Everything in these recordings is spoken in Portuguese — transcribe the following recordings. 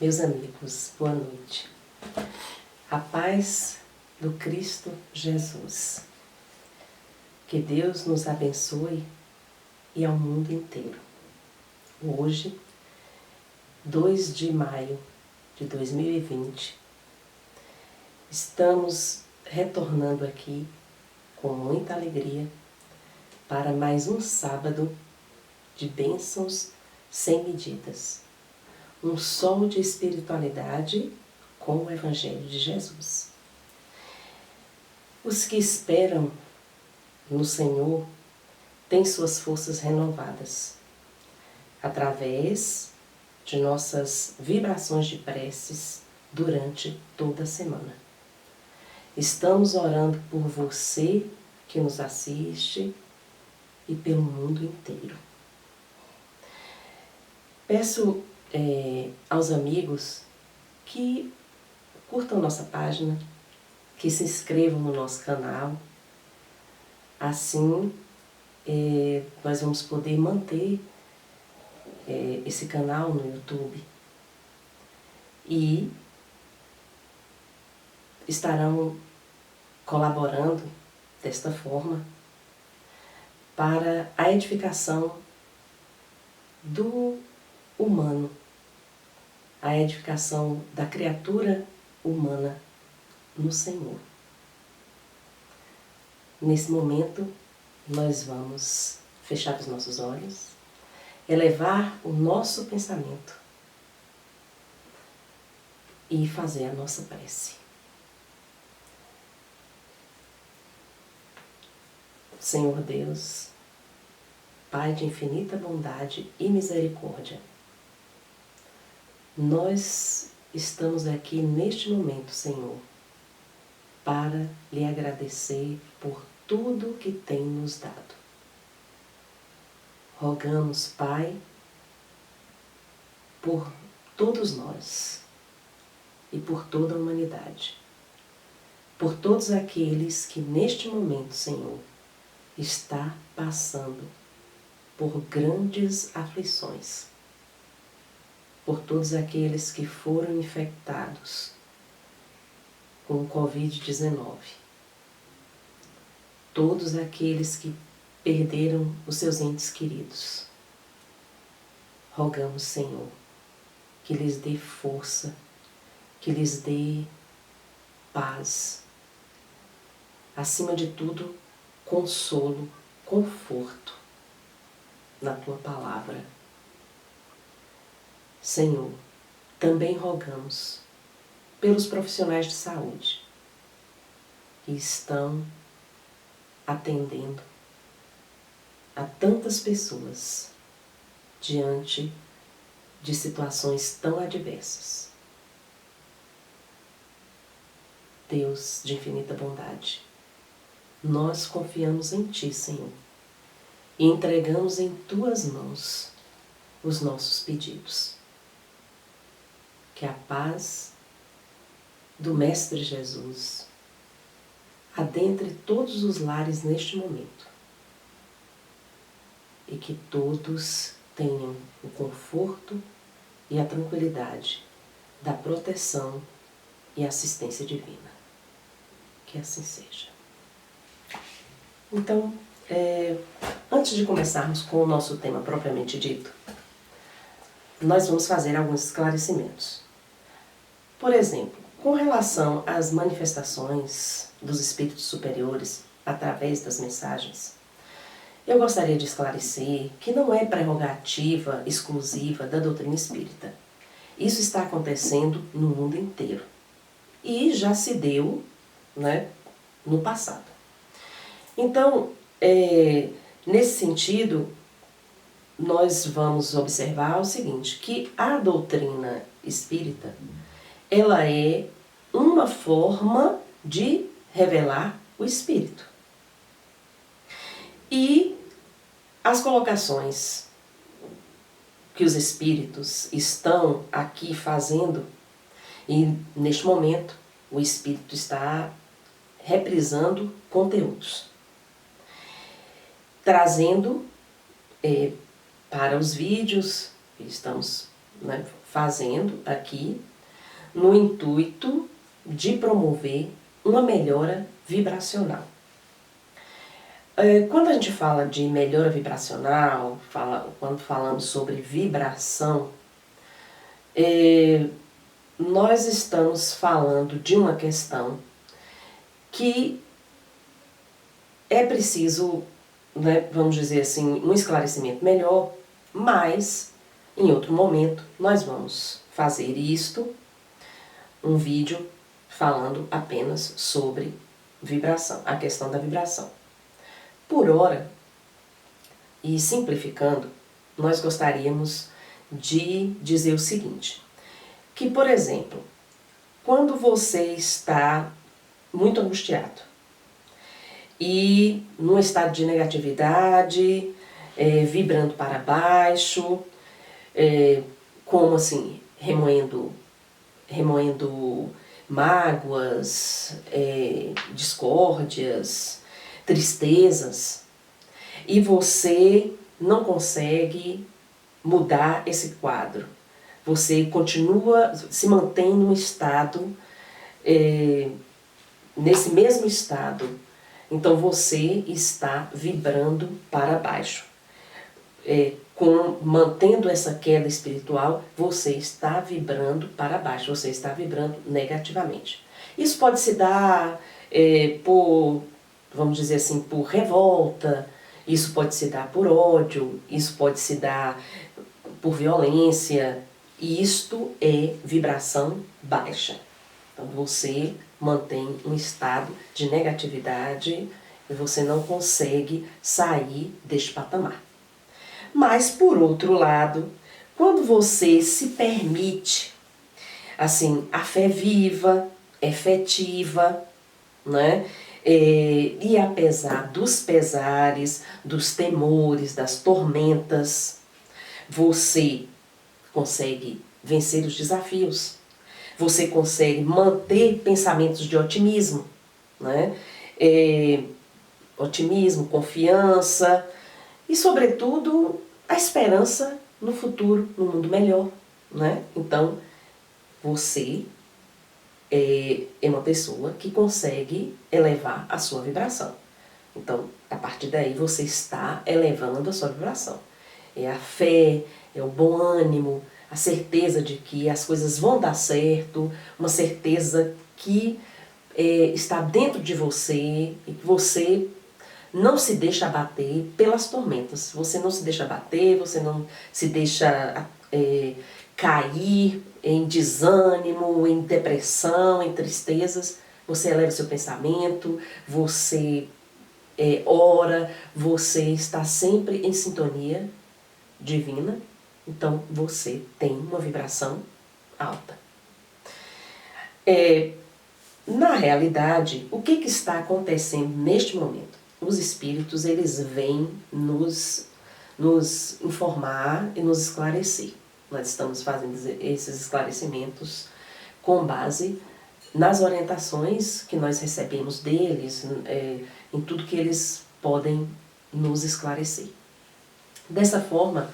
Meus amigos, boa noite. A paz do Cristo Jesus. Que Deus nos abençoe e ao mundo inteiro. Hoje, 2 de maio de 2020, estamos retornando aqui com muita alegria para mais um sábado de bênçãos sem medidas. Um sol de espiritualidade com o Evangelho de Jesus. Os que esperam no Senhor têm suas forças renovadas, através de nossas vibrações de preces durante toda a semana. Estamos orando por você que nos assiste e pelo mundo inteiro. Peço aos amigos que curtam nossa página, que se inscrevam no nosso canal. Assim, nós vamos poder manter esse canal no YouTube e estarão colaborando desta forma para a edificação do humano, a edificação da criatura humana no Senhor. Nesse momento, nós vamos fechar os nossos olhos, elevar o nosso pensamento e fazer a nossa prece. Senhor Deus, Pai de infinita bondade e misericórdia, nós estamos aqui neste momento, Senhor, para lhe agradecer por tudo que tem nos dado. Rogamos, Pai, por todos nós e por toda a humanidade, por todos aqueles que neste momento, Senhor, está passando por grandes aflições, por todos aqueles que foram infectados com o Covid-19, todos aqueles que perderam os seus entes queridos. Rogamos, Senhor, que lhes dê força, que lhes dê paz, acima de tudo, consolo, conforto na Tua Palavra. Senhor, também rogamos pelos profissionais de saúde que estão atendendo a tantas pessoas diante de situações tão adversas. Deus de infinita bondade, nós confiamos em Ti, Senhor, e entregamos em Tuas mãos os nossos pedidos. Que a paz do Mestre Jesus adentre todos os lares neste momento e que todos tenham o conforto e a tranquilidade da proteção e assistência divina. Que assim seja. Então, antes de começarmos com o nosso tema propriamente dito, nós vamos fazer alguns esclarecimentos. Por exemplo, com relação às manifestações dos espíritos superiores através das mensagens, eu gostaria de esclarecer que não é prerrogativa exclusiva da doutrina espírita. Isso está acontecendo no mundo inteiro e já se deu, no passado. Então, nesse sentido, nós vamos observar o seguinte, que a doutrina espírita, ela é uma forma de revelar o Espírito. E as colocações que os Espíritos estão aqui fazendo, e neste momento o Espírito está reprisando conteúdos, trazendo para os vídeos que estamos fazendo aqui no intuito de promover uma melhora vibracional. Quando a gente fala de melhora vibracional, quando falamos sobre vibração, nós estamos falando de uma questão que é preciso, né, vamos dizer assim, um esclarecimento melhor, mas em outro momento nós vamos fazer um vídeo falando apenas sobre vibração, a questão da vibração. Por hora, e simplificando, nós gostaríamos de dizer o seguinte, que, por exemplo, quando você está muito angustiado e num estado de negatividade, vibrando para baixo, como assim, remoendo mágoas, discórdias, tristezas, e você não consegue mudar esse quadro. Você continua, se mantém num estado, nesse mesmo estado. Então você está vibrando para baixo. Mantendo essa queda espiritual, você está vibrando para baixo, você está vibrando negativamente. Isso pode se dar por, vamos dizer assim, por revolta, isso pode se dar por ódio, isso pode se dar por violência, e isto é vibração baixa. Então você mantém um estado de negatividade e você não consegue sair deste patamar. Mas, por outro lado, quando você se permite, assim, a fé viva, efetiva, né? E apesar dos pesares, dos temores, das tormentas, você consegue vencer os desafios, você consegue manter pensamentos de otimismo, né? Otimismo, confiança e, sobretudo, a esperança no futuro, no mundo melhor, né? Então, você é uma pessoa que consegue elevar a sua vibração. Então, a partir daí, você está elevando a sua vibração. É a fé, é o bom ânimo, a certeza de que as coisas vão dar certo, uma certeza que está dentro de você e que você não se deixa abater pelas tormentas. Você não se deixa abater, você não se deixa cair em desânimo, em depressão, em tristezas. Você eleva seu pensamento, você ora, você está sempre em sintonia divina. Então você tem uma vibração alta. Na realidade, o que está acontecendo neste momento? Os espíritos, eles vêm nos informar e nos esclarecer. Nós estamos fazendo esses esclarecimentos com base nas orientações que nós recebemos deles, em tudo que eles podem nos esclarecer. Dessa forma,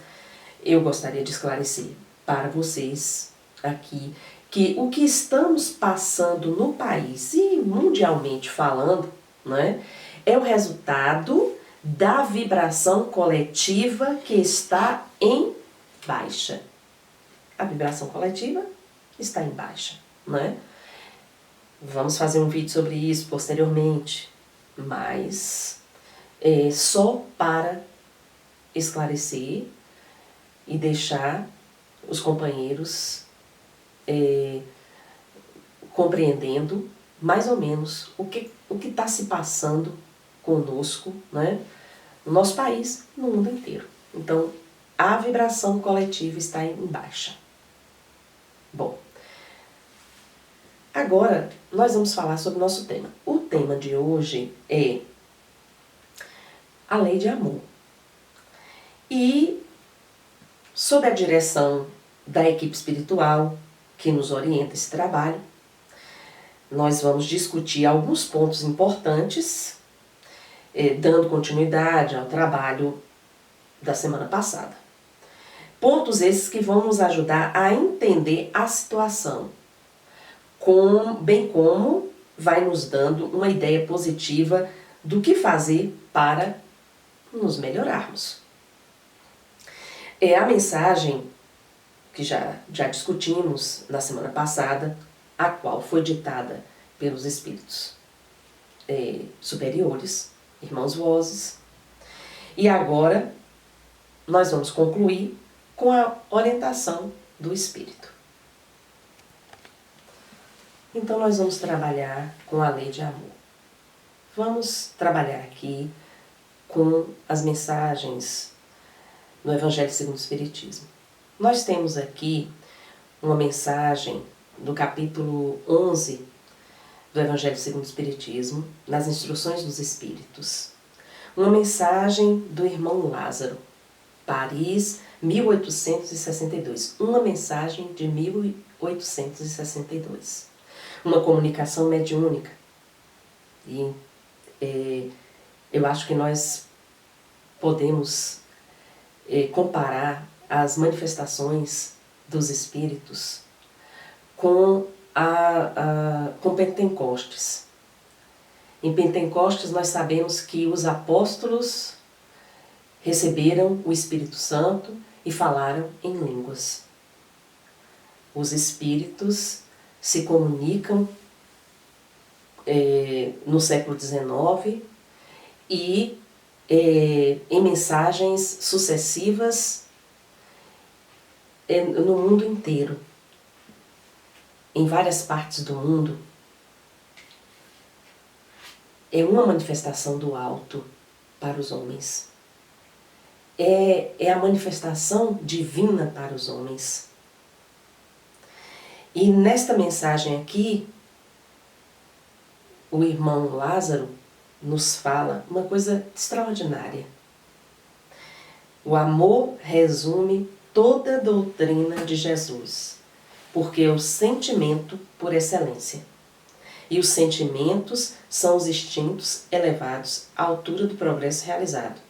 eu gostaria de esclarecer para vocês aqui que o que estamos passando no país e mundialmente falando, né, é o resultado da vibração coletiva que está em baixa. A vibração coletiva está em baixa, né? Vamos fazer um vídeo sobre isso posteriormente, mas só para esclarecer e deixar os companheiros compreendendo mais ou menos o que está se passando conosco, né, no nosso país, no mundo inteiro. Então, a vibração coletiva está em baixa. Bom, agora nós vamos falar sobre o nosso tema. O tema de hoje é a lei de amor. E, sob a direção da equipe espiritual que nos orienta esse trabalho, nós vamos discutir alguns pontos importantes, dando continuidade ao trabalho da semana passada. Pontos esses que vão nos ajudar a entender a situação, bem como vai nos dando uma ideia positiva do que fazer para nos melhorarmos. A mensagem que já discutimos na semana passada, a qual foi ditada pelos espíritos superiores, irmãos vozes, e agora nós vamos concluir com a orientação do espírito. Então nós vamos trabalhar com a lei de amor. Vamos trabalhar aqui com as mensagens no Evangelho segundo o Espiritismo. Nós temos aqui uma mensagem do capítulo 11 do Evangelho segundo o Espiritismo, nas Instruções dos Espíritos. Uma mensagem do irmão Lázaro, Paris, 1862. Uma mensagem de 1862. Uma comunicação mediúnica. E eu acho que nós podemos comparar as manifestações dos espíritos com Pentecostes. Em Pentecostes nós sabemos que os apóstolos receberam o Espírito Santo e falaram em línguas. Os espíritos se comunicam no século XIX e em mensagens sucessivas no mundo inteiro, em várias partes do mundo. É uma manifestação do alto para os homens. É a manifestação divina para os homens. E nesta mensagem aqui, o irmão Lázaro nos fala uma coisa extraordinária. O amor resume toda a doutrina de Jesus, porque é o sentimento por excelência. E os sentimentos são os instintos elevados à altura do progresso realizado.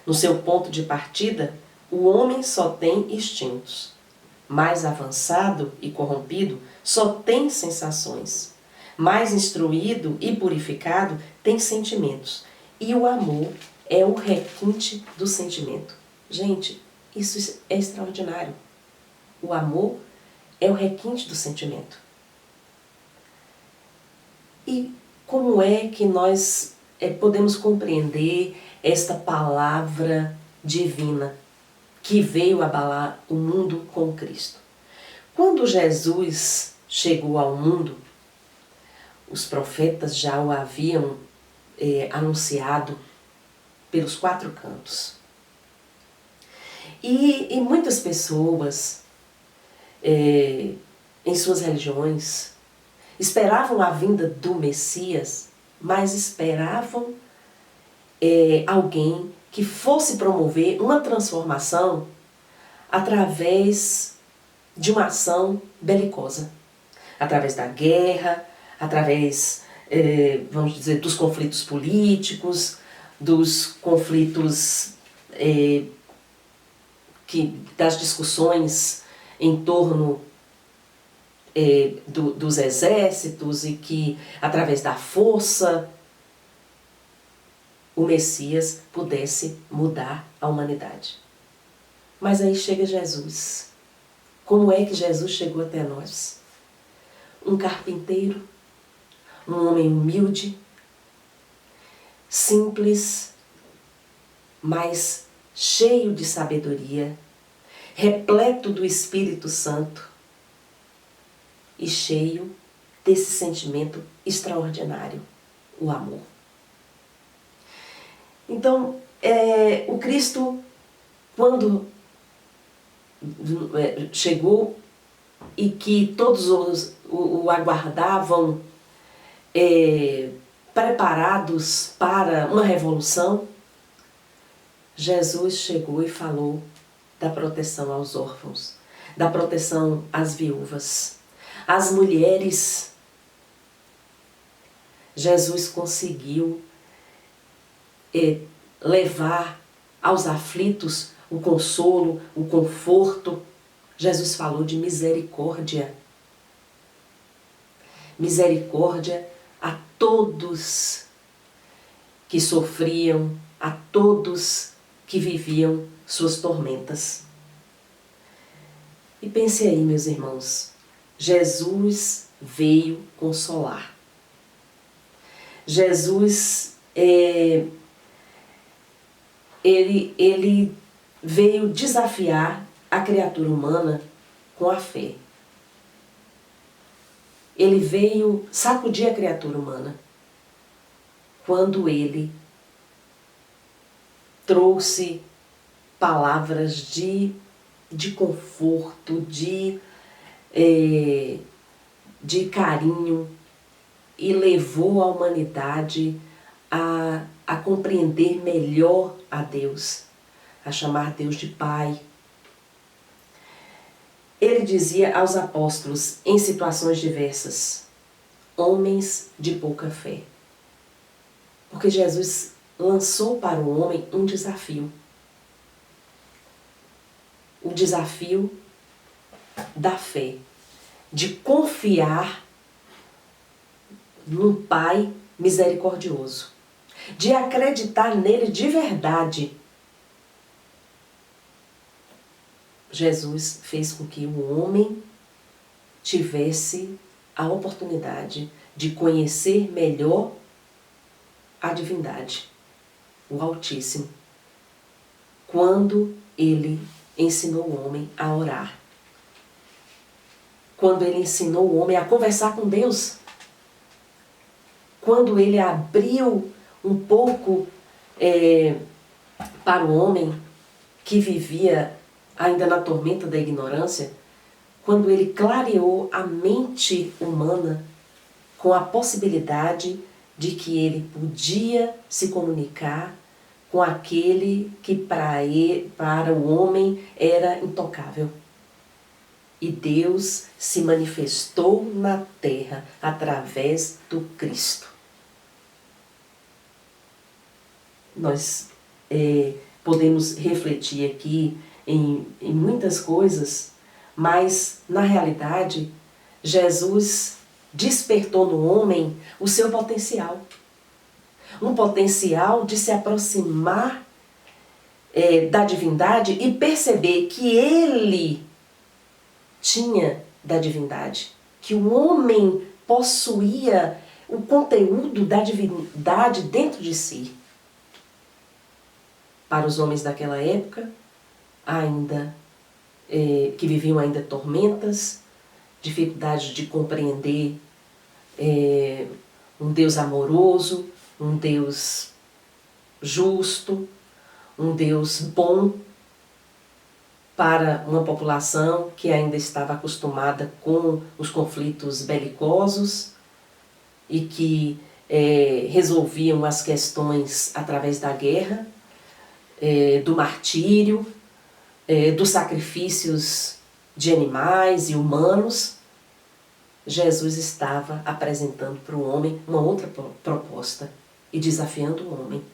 No seu ponto de partida, o homem só tem instintos. Mais avançado e corrompido, só tem sensações. Mais instruído e purificado, tem sentimentos. E o amor é o requinte do sentimento. Gente, isso é extraordinário. O amor é o requinte do sentimento. E como é que nós podemos compreender esta palavra divina que veio abalar o mundo com Cristo? Quando Jesus chegou ao mundo, os profetas já o haviam anunciado pelos 4 cantos. E muitas pessoas, em suas religiões, esperavam a vinda do Messias, mas esperavam alguém que fosse promover uma transformação através de uma ação belicosa, através da guerra, através, vamos dizer, dos conflitos políticos, dos conflitos, das discussões em torno dos exércitos, e que, através da força, o Messias pudesse mudar a humanidade. Mas aí chega Jesus. Como é que Jesus chegou até nós? Um carpinteiro, um homem humilde, simples, mas cheio de sabedoria, repleto do Espírito Santo e cheio desse sentimento extraordinário, o amor. Então, o Cristo, quando chegou e que todos o aguardavam preparados para uma revolução, Jesus chegou e falou da proteção aos órfãos, da proteção às viúvas, às mulheres. Jesus conseguiu levar aos aflitos o consolo, o conforto. Jesus falou de misericórdia. Misericórdia a todos que sofriam, a todos que viviam suas tormentas. E pense aí, meus irmãos, Jesus veio consolar. Jesus, ele veio desafiar a criatura humana com a fé. Ele veio sacudir a criatura humana quando ele trouxe palavras de conforto, de carinho, e levou a humanidade a compreender melhor a Deus, a chamar Deus de Pai. Ele dizia aos apóstolos, em situações diversas, homens de pouca fé. Porque Jesus lançou para o homem um desafio. O desafio da fé, de confiar num Pai misericordioso, de acreditar nele de verdade. Jesus fez com que o homem tivesse a oportunidade de conhecer melhor a divindade, o Altíssimo, quando ele ensinou o homem a orar, quando ele ensinou o homem a conversar com Deus, quando ele abriu um pouco para o homem que vivia ainda na tormenta da ignorância, quando ele clareou a mente humana com a possibilidade de que ele podia se comunicar com aquele que para o homem era intocável. E Deus se manifestou na terra através do Cristo. Nós podemos refletir aqui em muitas coisas, mas na realidade Jesus despertou no homem o seu potencial. Um potencial de se aproximar da divindade e perceber que ele tinha da divindade, que o homem possuía o conteúdo da divindade dentro de si. Para os homens daquela época, ainda que viviam ainda tormentas, dificuldade de compreender um Deus amoroso, um Deus justo, um Deus bom, para uma população que ainda estava acostumada com os conflitos belicosos e que resolviam as questões através da guerra, do martírio, dos sacrifícios de animais e humanos. Jesus estava apresentando para o homem uma outra proposta e desafiando o homem,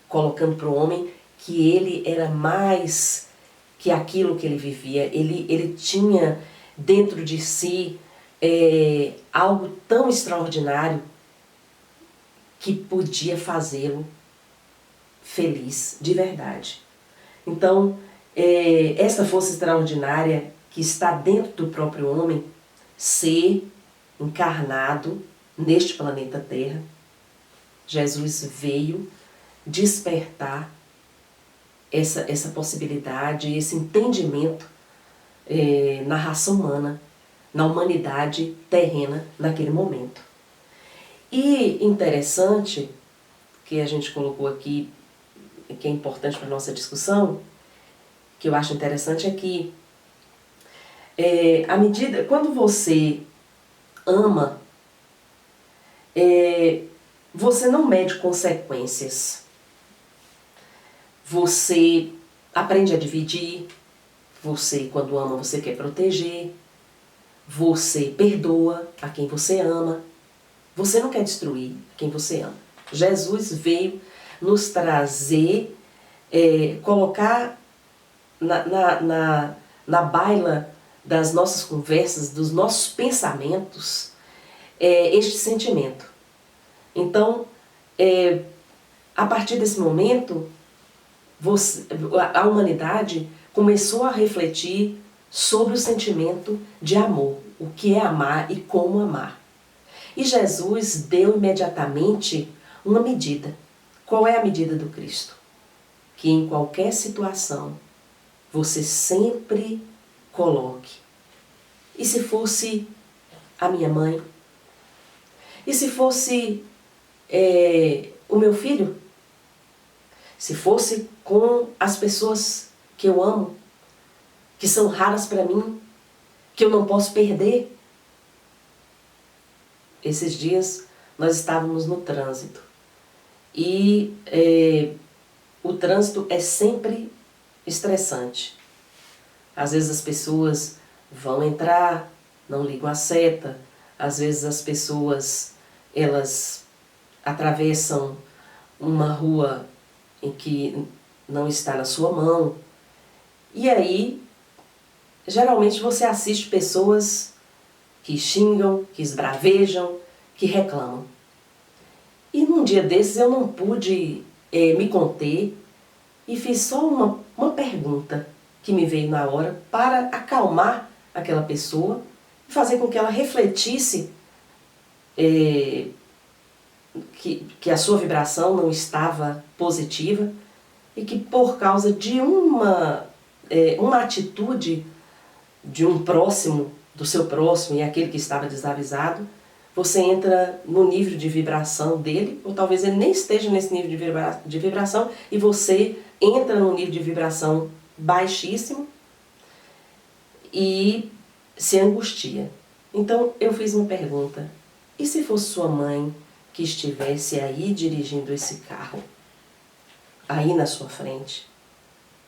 colocando para o homem que ele era mais que aquilo que ele vivia. Ele tinha dentro de si algo tão extraordinário que podia fazê-lo feliz de verdade. Então, essa força extraordinária que está dentro do próprio homem, ser encarnado neste planeta Terra, Jesus veio despertar essa possibilidade, esse entendimento na raça humana, na humanidade terrena naquele momento. E interessante, que a gente colocou aqui, que é importante para a nossa discussão, que eu acho interessante é que quando você ama, você não mede consequências. Você aprende a dividir, você, quando ama, você quer proteger, você perdoa a quem você ama, você não quer destruir quem você ama. Jesus veio nos trazer colocar na baila das nossas conversas, dos nossos pensamentos, este sentimento. Então, a partir desse momento, a humanidade começou a refletir sobre o sentimento de amor, o que é amar e como amar. E Jesus deu imediatamente uma medida. Qual é a medida do Cristo? Que em qualquer situação você sempre coloque. E se fosse a minha mãe? E se fosse o meu filho? Se fosse com as pessoas que eu amo, que são raras para mim, que eu não posso perder? Esses dias nós estávamos no trânsito e o trânsito é sempre estressante. Às vezes as pessoas vão entrar, não ligam a seta, às vezes as pessoas elas atravessam uma rua em que não está na sua mão. E aí, geralmente você assiste pessoas que xingam, que esbravejam, que reclamam. E num dia desses eu não pude me conter e fiz só uma pergunta que me veio na hora para acalmar aquela pessoa e fazer com que ela refletisse que a sua vibração não estava positiva e que por causa de uma atitude de um próximo, do seu próximo e aquele que estava desavisado, você entra no nível de vibração dele, ou talvez ele nem esteja nesse nível de vibração, e você entra num nível de vibração baixíssimo e se angustia. Então eu fiz uma pergunta: e se fosse sua mãe que estivesse aí dirigindo esse carro, aí na sua frente,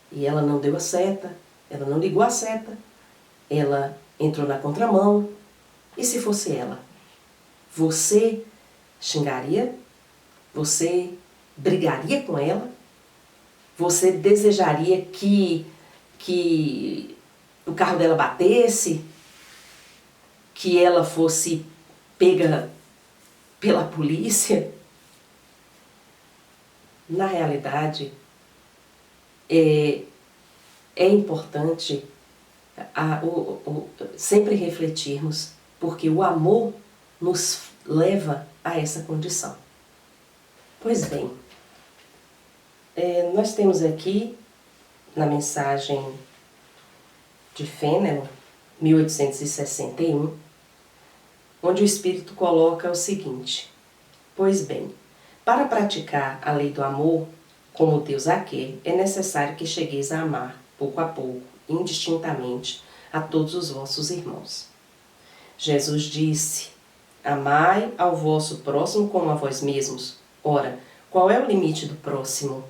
e ela não deu a seta, ela não ligou a seta, ela entrou na contramão, e se fosse ela? Você xingaria? Você brigaria com ela? Você desejaria que o carro dela batesse? Que ela fosse pega pela polícia? Na realidade, é importante sempre refletirmos, porque o amor nos leva a essa condição. Pois bem, nós temos aqui na mensagem de Fenelon, 1861, onde o Espírito coloca o seguinte: pois bem, para praticar a lei do amor, como Deus a quer, é necessário que chegueis a amar, pouco a pouco, indistintamente, a todos os vossos irmãos. Jesus disse: amai ao vosso próximo como a vós mesmos. Ora, qual é o limite do próximo?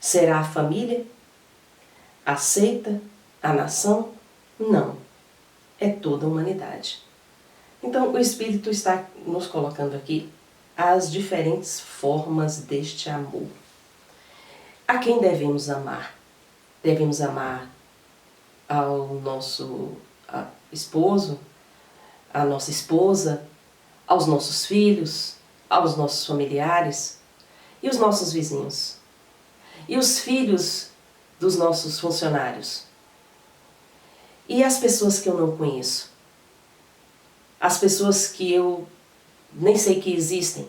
Será a família? A seita? A nação? Não. É toda a humanidade. Então, o Espírito está nos colocando aqui as diferentes formas deste amor. A quem devemos amar? Devemos amar ao nosso esposo, à nossa esposa, aos nossos filhos, aos nossos familiares e os nossos vizinhos. E os filhos dos nossos funcionários. E as pessoas que eu não conheço. As pessoas que eu nem sei que existem.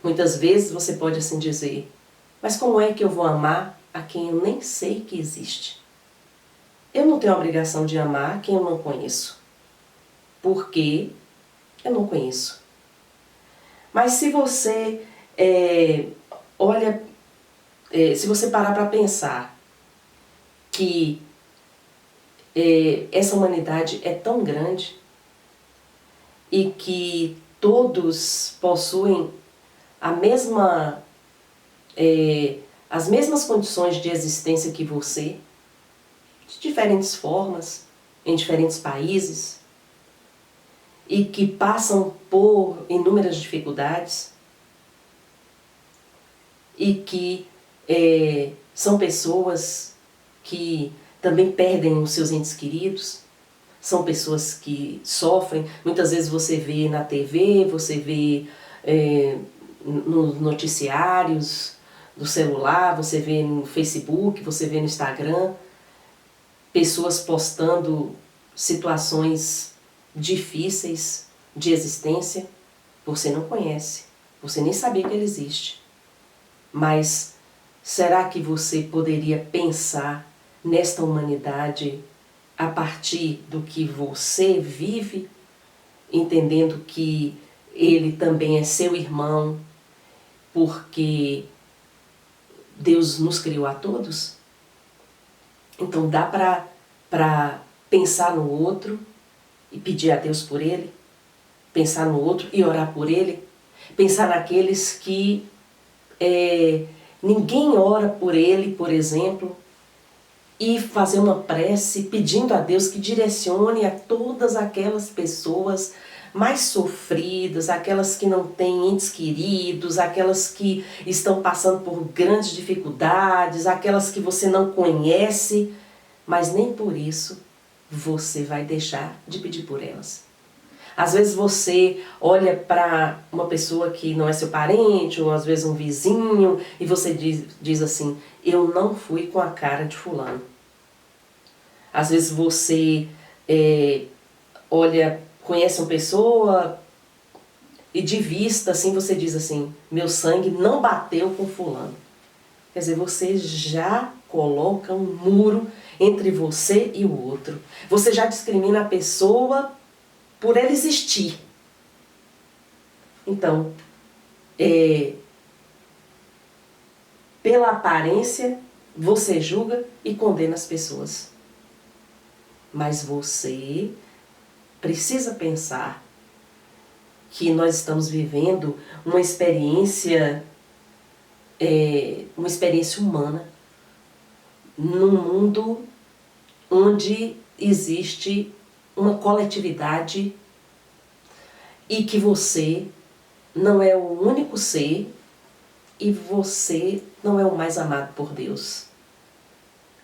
Muitas vezes você pode assim dizer: mas como é que eu vou amar a quem eu nem sei que existe? Eu não tenho a obrigação de amar quem eu não conheço, porque eu não conheço. Mas se você se você parar para pensar que essa humanidade é tão grande e que todos possuem as mesmas condições de existência que você, de diferentes formas, em diferentes países, e que passam por inúmeras dificuldades, e que São pessoas que também perdem os seus entes queridos, são pessoas que sofrem. Muitas vezes você vê na TV, você vê nos noticiários do celular, você vê no Facebook, você vê no Instagram, pessoas postando situações difíceis de existência. Você não conhece, você nem sabia que ele existe. Mas será que você poderia pensar nesta humanidade a partir do que você vive, entendendo que ele também é seu irmão, porque Deus nos criou a todos? Então dá para pensar no outro e pedir a Deus por ele, pensar no outro e orar por ele, pensar naqueles que ninguém ora por ele, por exemplo, e fazer uma prece pedindo a Deus que direcione a todas aquelas pessoas mais sofridas, aquelas que não têm entes queridos, aquelas que estão passando por grandes dificuldades, aquelas que você não conhece, mas nem por isso você vai deixar de pedir por elas. Às vezes você olha para uma pessoa que não é seu parente, ou às vezes um vizinho, e você diz assim: eu não fui com a cara de fulano. Às vezes você conhece uma pessoa e de vista assim você diz assim: meu sangue não bateu com fulano. Quer dizer, você já coloca um muro entre você e o outro. Você já discrimina a pessoa por ela existir. Então, pela aparência, você julga e condena as pessoas. Mas você precisa pensar que nós estamos vivendo uma experiência humana, num mundo onde existe uma coletividade e que você não é o único ser e você não é o mais amado por Deus.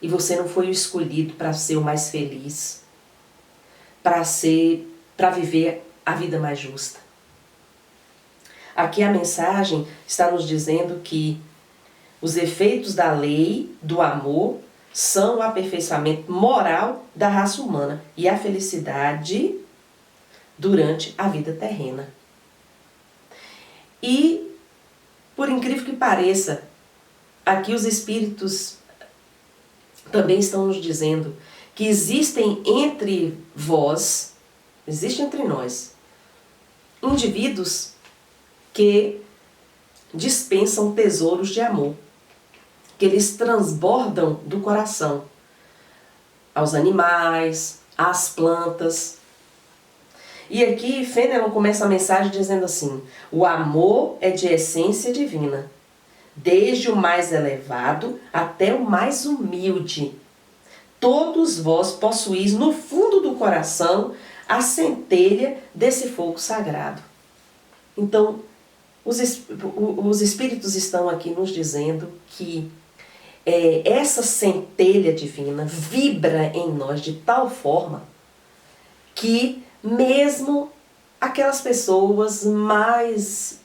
E você não foi o escolhido para ser o mais feliz, para viver a vida mais justa. Aqui a mensagem está nos dizendo que os efeitos da lei do amor são o aperfeiçoamento moral da raça humana e a felicidade durante a vida terrena. E, por incrível que pareça, aqui os Espíritos também estão nos dizendo que existem entre vós, existe entre nós, indivíduos que dispensam tesouros de amor, que eles transbordam do coração aos animais, às plantas. E aqui Fenelon começa a mensagem dizendo assim: o amor é de essência divina, desde o mais elevado até o mais humilde. Todos vós possuís no fundo do coração a centelha desse fogo sagrado. Então, os Espíritos estão aqui nos dizendo que essa centelha divina vibra em nós de tal forma que mesmo aquelas pessoas mais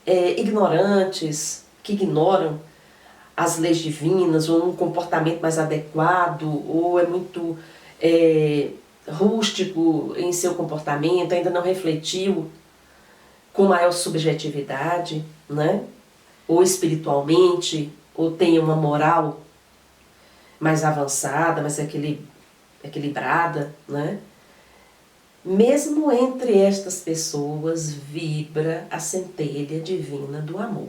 ignorantes, que ignoram as leis divinas, ou um comportamento mais adequado, ou é muito rústico em seu comportamento, ainda não refletiu com maior subjetividade, né? Ou espiritualmente, ou tem uma moral mais avançada, mais equilibrada, né? Mesmo entre estas pessoas vibra a centelha divina do amor.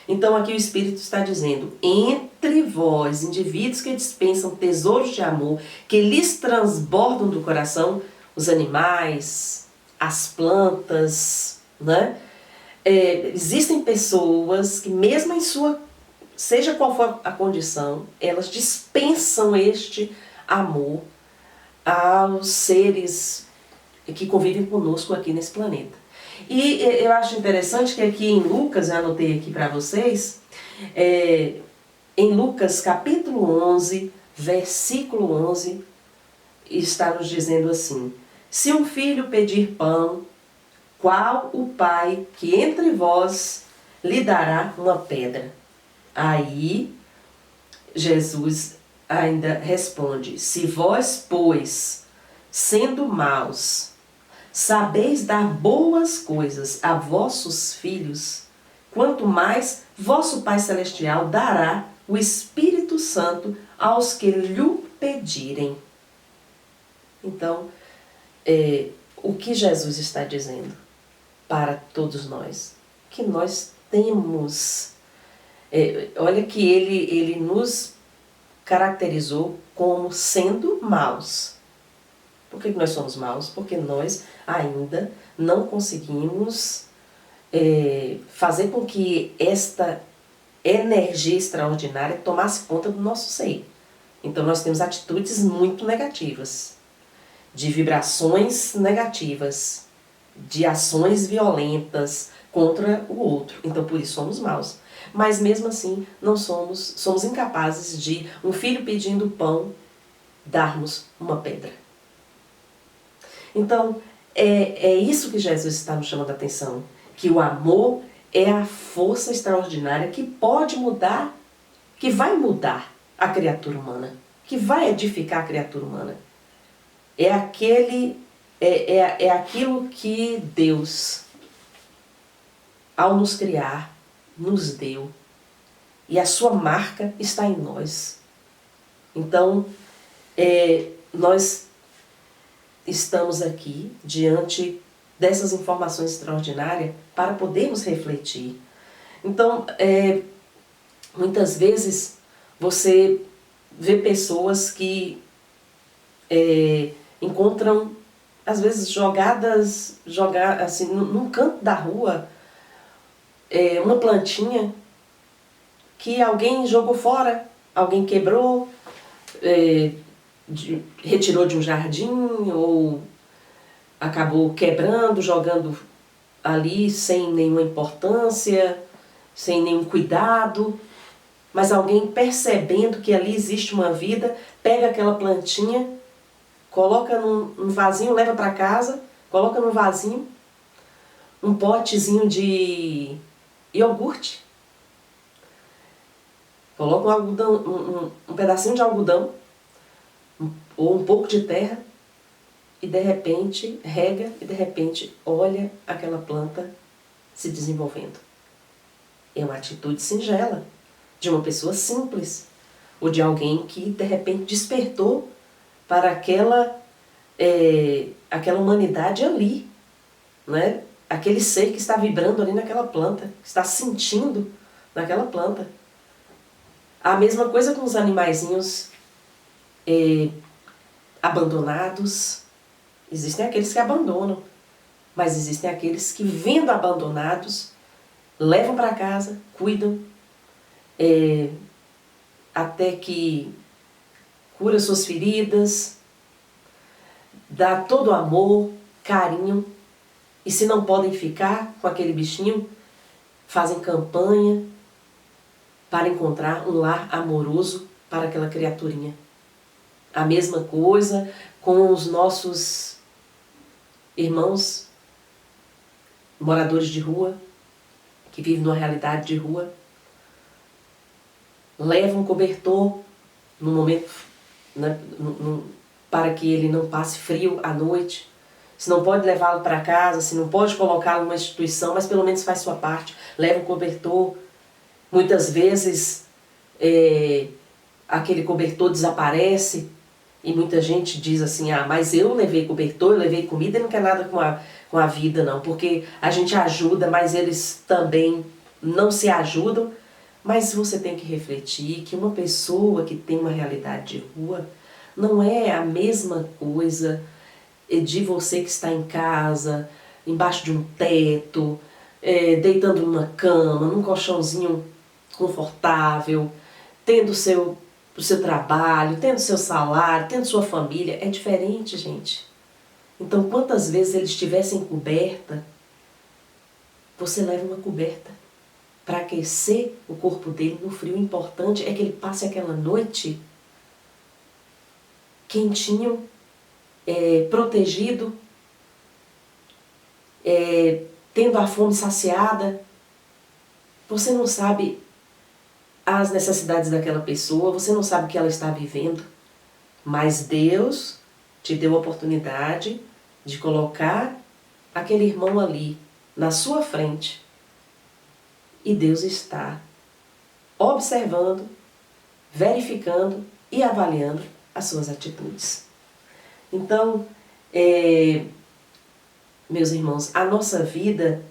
Então aqui o Espírito está dizendo: entre vós, indivíduos que dispensam tesouros de amor, que lhes transbordam do coração, os animais, as plantas, né? Existem pessoas que mesmo em sua, seja qual for a condição, elas dispensam este amor aos seres que convivem conosco aqui nesse planeta. E eu acho interessante que aqui em Lucas, eu anotei aqui para vocês, Em Lucas capítulo 11, versículo 11, está nos dizendo assim: se um filho pedir pão, qual o pai que entre vós lhe dará uma pedra? Aí Jesus ainda responde: se vós, pois, sendo maus, sabeis dar boas coisas a vossos filhos, quanto mais vosso Pai Celestial dará o Espírito Santo aos que lhe pedirem. Então, o que Jesus está dizendo para todos nós? Que nós temos. Olha que ele nos caracterizou como sendo maus. Por que nós somos maus? Porque nós ainda não conseguimos fazer com que esta energia extraordinária tomasse conta do nosso ser. Então nós temos atitudes muito negativas, de vibrações negativas, de ações violentas contra o outro. Então por isso somos maus. Mas mesmo assim não somos incapazes de um filho pedindo pão darmos uma pedra. Então é isso que Jesus está nos chamando a atenção, que o amor é a força extraordinária que pode mudar, que vai mudar a criatura humana, que vai edificar a criatura humana. É aquilo que Deus, ao nos criar, nos deu. E a sua marca está em nós. Então, nós estamos aqui diante dessas informações extraordinárias para podermos refletir. Então, muitas vezes você vê pessoas que encontram, às vezes, jogadas assim, num canto da rua, uma plantinha que alguém jogou fora, alguém quebrou, retirou de um jardim ou acabou quebrando, jogando ali sem nenhuma importância, sem nenhum cuidado, mas alguém percebendo que ali existe uma vida, pega aquela plantinha, coloca num vasinho, leva para casa, coloca num vasinho, um potezinho de iogurte, coloca um algodão, um pedacinho de algodão, ou um pouco de terra, e de repente rega, e de repente olha aquela planta se desenvolvendo. É uma atitude singela, de uma pessoa simples, ou de alguém que de repente despertou para aquela humanidade ali, né? Aquele ser que está vibrando ali naquela planta, que está sentindo naquela planta. A mesma coisa com os animaizinhos abandonados. Existem aqueles que abandonam, mas existem aqueles que, vendo abandonados, levam para casa, cuidam, até que cura suas feridas, dá todo o amor, carinho, e se não podem ficar com aquele bichinho, fazem campanha para encontrar um lar amoroso para aquela criaturinha. A mesma coisa com os nossos irmãos moradores de rua, que vivem numa realidade de rua, levam um cobertor no momento, né, para que ele não passe frio à noite. Se não pode levá-lo para casa, se não pode colocá-lo numa instituição, mas pelo menos faz sua parte, leva um cobertor. Muitas vezes aquele cobertor desaparece e muita gente diz assim: mas eu levei cobertor, eu levei comida e não quer nada com a vida não, porque a gente ajuda, mas eles também não se ajudam. Mas você tem que refletir que uma pessoa que tem uma realidade de rua não é a mesma coisa de você que está em casa, embaixo de um teto, deitando numa cama, num colchãozinho confortável, tendo o seu trabalho, tendo seu salário, tendo sua família. É diferente, gente. Então, quantas vezes eles estivessem coberta, você leva uma coberta para aquecer o corpo dele no frio. O importante é que ele passe aquela noite quentinho, protegido, tendo a fome saciada. Você não sabe as necessidades daquela pessoa, você não sabe o que ela está vivendo, mas Deus te deu a oportunidade de colocar aquele irmão ali na sua frente, e Deus está observando, verificando e avaliando as suas atitudes. Então, meus irmãos, a nossa vida,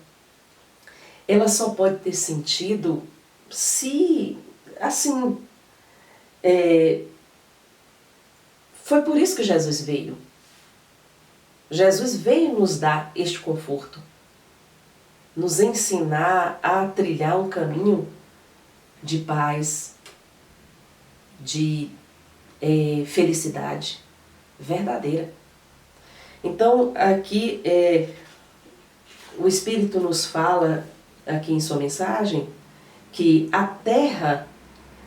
ela só pode ter sentido se, assim, foi por isso que Jesus veio. Jesus veio nos dar este conforto, nos ensinar a trilhar um caminho de paz, de felicidade verdadeira. Então, aqui, o Espírito nos fala, aqui em sua mensagem, que a terra,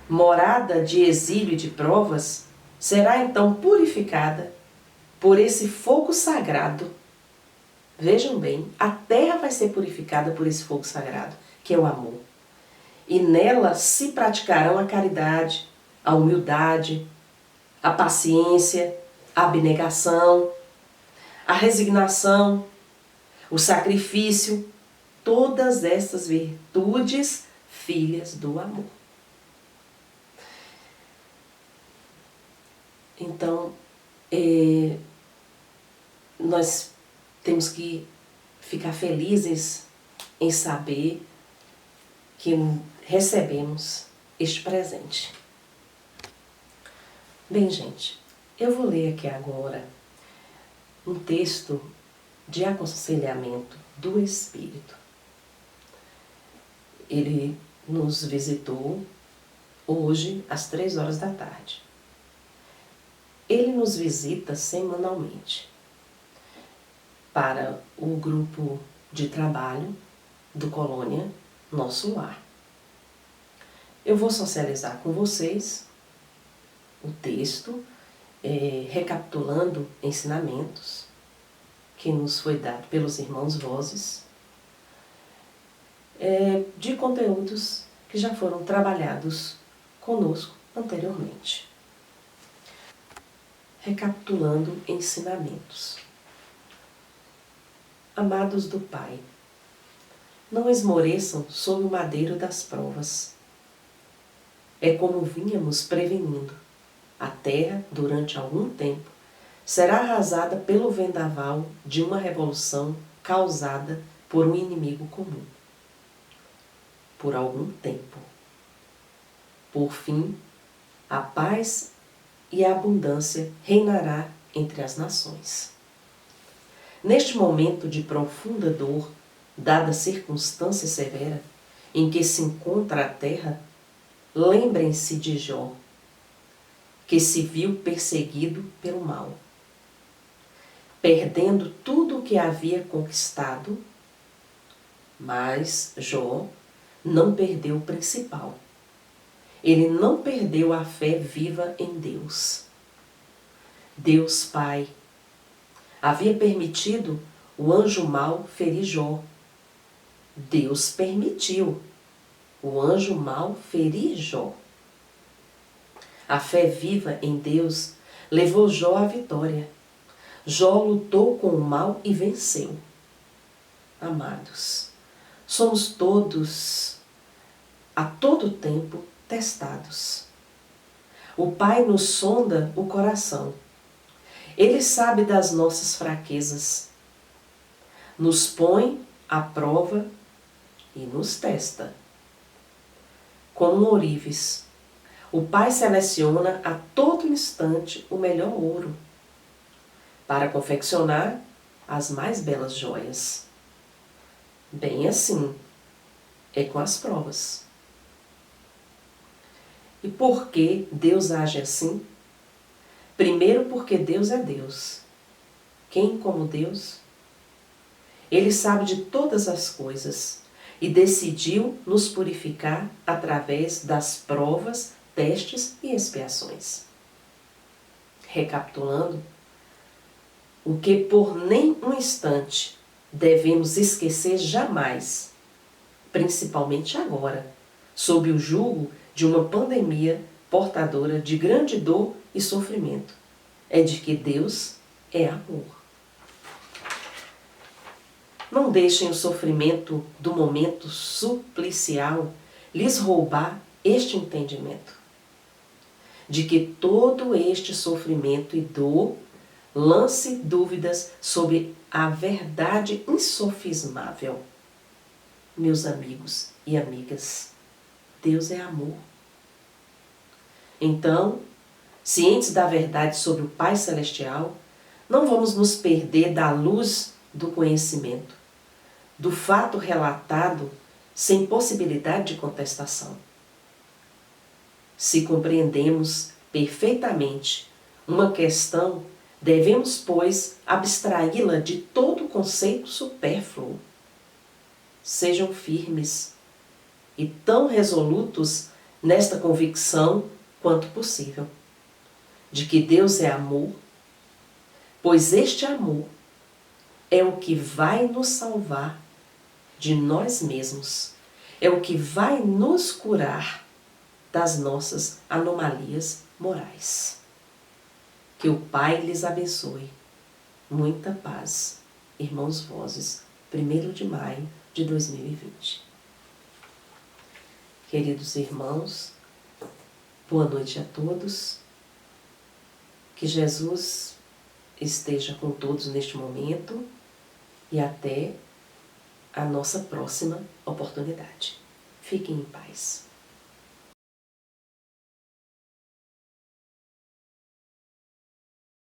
morada de exílio e de provas, será então purificada por esse fogo sagrado. Vejam bem, a terra vai ser purificada por esse fogo sagrado, que é o amor. E nela se praticarão a caridade, a humildade, a paciência, a abnegação, a resignação, o sacrifício, todas essas virtudes filhas do amor. Então, nós temos que ficar felizes em saber que recebemos este presente. Bem, gente, eu vou ler aqui agora um texto de aconselhamento do Espírito. Ele nos visitou hoje às 3 horas da tarde. Ele nos visita semanalmente para o grupo de trabalho do Colônia Nosso Lar. Eu vou socializar com vocês o texto, recapitulando ensinamentos que nos foi dado pelos irmãos Vozes, de conteúdos que já foram trabalhados conosco anteriormente. Recapitulando ensinamentos. Amados do Pai, não esmoreçam sob o madeiro das provas. É como vínhamos prevenindo. A terra, durante algum tempo, será arrasada pelo vendaval de uma revolução causada por um inimigo comum. Por algum tempo. Por fim, a paz e a abundância reinará entre as nações. Neste momento de profunda dor, dada a circunstância severa em que se encontra a terra, lembrem-se de Jó, que se viu perseguido pelo mal, perdendo tudo o que havia conquistado, mas Jó não perdeu o principal. Ele não perdeu a fé viva em Deus. Deus Pai havia permitido o anjo mau ferir Jó. Deus permitiu o anjo mau ferir Jó. A fé viva em Deus levou Jó à vitória. Jó lutou com o mal e venceu. Amados, somos todos, a todo tempo, testados. O Pai nos sonda o coração. Ele sabe das nossas fraquezas. Nos põe à prova e nos testa. Como ourives, o Pai seleciona a todo instante o melhor ouro para confeccionar as mais belas joias. Bem assim é com as provas. E por que Deus age assim? Primeiro, porque Deus é Deus. Quem como Deus? Ele sabe de todas as coisas e decidiu nos purificar através das provas, testes e expiações. Recapitulando, o que por nem um instante devemos esquecer jamais, principalmente agora, sob o jugo de uma pandemia portadora de grande dor e sofrimento, é de que Deus é amor. Não deixem o sofrimento do momento suplicial lhes roubar este entendimento, de que todo este sofrimento e dor lance dúvidas sobre a verdade insofismável. Meus amigos e amigas, Deus é amor. Então, cientes da verdade sobre o Pai Celestial, não vamos nos perder da luz do conhecimento, do fato relatado sem possibilidade de contestação. Se compreendemos perfeitamente uma questão, devemos, pois, abstraí-la de todo conceito supérfluo. Sejam firmes e tão resolutos nesta convicção quanto possível, de que Deus é amor, pois este amor é o que vai nos salvar de nós mesmos, é o que vai nos curar das nossas anomalias morais. Que o Pai lhes abençoe. Muita paz. Irmãos Vozes, 1º de maio de 2020. Queridos irmãos, boa noite a todos. Que Jesus esteja com todos neste momento e até a nossa próxima oportunidade. Fiquem em paz.